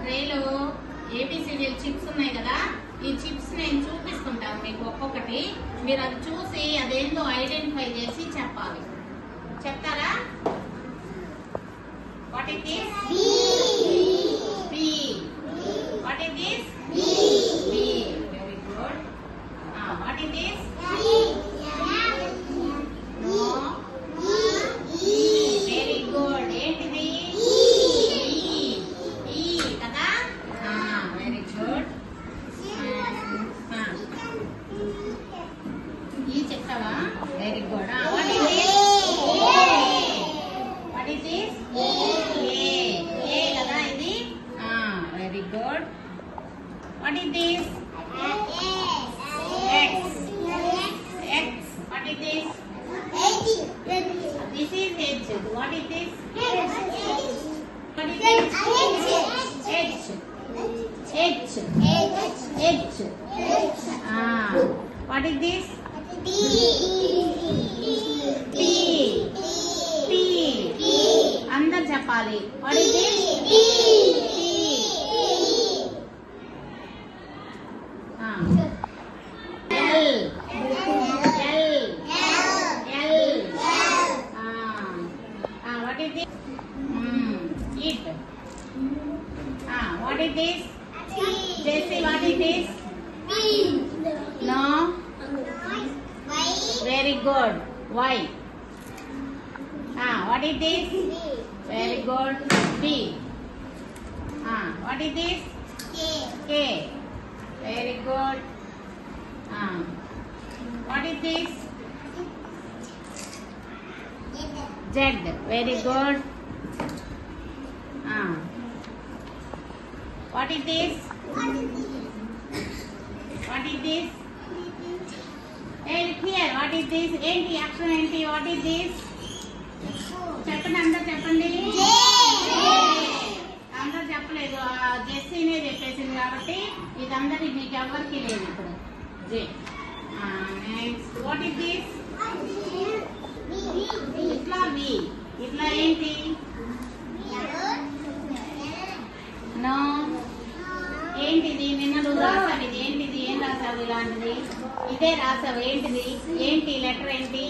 ట్రేలో A B C D chips ఉన్నాయి కదా, ఈ చిప్స్ నేను చూపిస్తుంటాను మీకు ఒక్కొక్కటి. మీరు అది చూసి అదేందో ఐడెంటిఫై చేసి చెప్పాలి. చెప్తారా? What is this? B. What is this? B. Very good. What is this? No. E. Very good. ఏంటిది? ఈ కదా. Very good. ఈ చెప్తావా? Very good. What is this? What is this? A కదా ఇది. Very good. What is this? X. X. What is this? This is H. What is this? What is this? H. H. H. What is this? P. P. అందరు చెప్పాలి. What is this? What is this? It. What is this? Jessie, what is this? No. Very good. Y. What is this? Very good. B. What is this? K. Very good. What is this? Z. Very good. What is this? What is this? Hey, here. What is this? Enti action enti. What is this? చెప్పండి, అందరు చెప్పండి. అందరు చెప్పలేదు. జెస్సీనే చెప్పేసింది కాబట్టి ఇదందరి మీకు ఎవరికి లేదు ఇప్పుడు. జే. నెక్స్ట్. What is this? ఇట్లా వి. ఇట్లా ఏంటి? నో. ఏంటిది? నిన్న నువ్వు రాసావు. ఇది ఏంటిది? ఏం రాసావు? ఇలాంటిది ఇదే రాసావు. ఏంటిది? ఏంటి లెటర్ ఏంటి?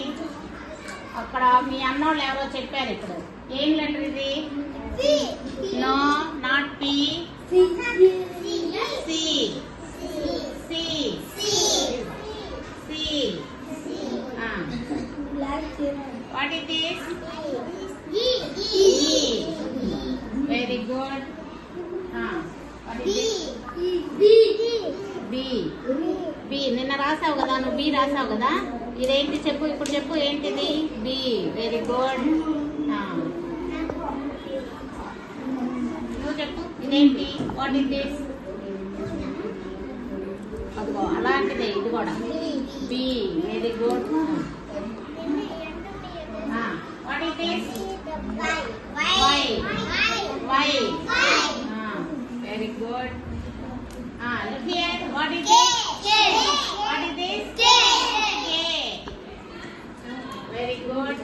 అక్కడ మీ అన్నోళ్ళు ఎవరో చెప్పారు ఇప్పుడు. ఏం లెటర్ ఇది? No, not P. C. C. C. What is this? E. Very good. What is this? B. B. నిన్న రాసావు కదా, నువ్వు బి రాసావు కదా. ఇదేంటి చెప్పు, ఇప్పుడు చెప్పు. ఏంటిది? బి. Very good. నువ్వు చెప్పు. ఇదేంటి? What is this? అదిగో అలాంటిదే ఇది కూడా. B. Very good. What is this? Y. Y. Very good. Look here. What is this? What is this? K. Very good.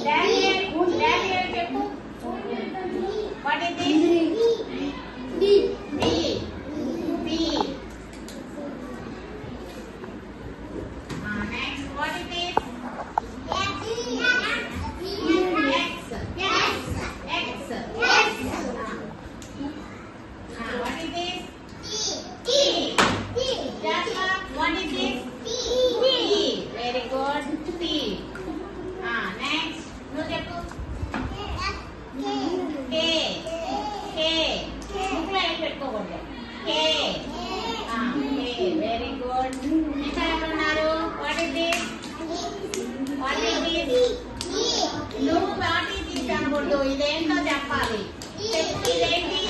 Daddy here చెప్పు. What is this? B. B. Next, what is this? X. X. What is this? T. Jasper, what is this? T. Very good. T. Next, no చెప్పు. K. K. ముక్కులో ఏం పెట్టుకోకూడదు. K. Very good. ఇంకా ఎవరున్నారు? What is this? What is this? నువ్వు what is this అనకూడదు. ఇదేంటో చెప్పాలి. ఇదేంటి?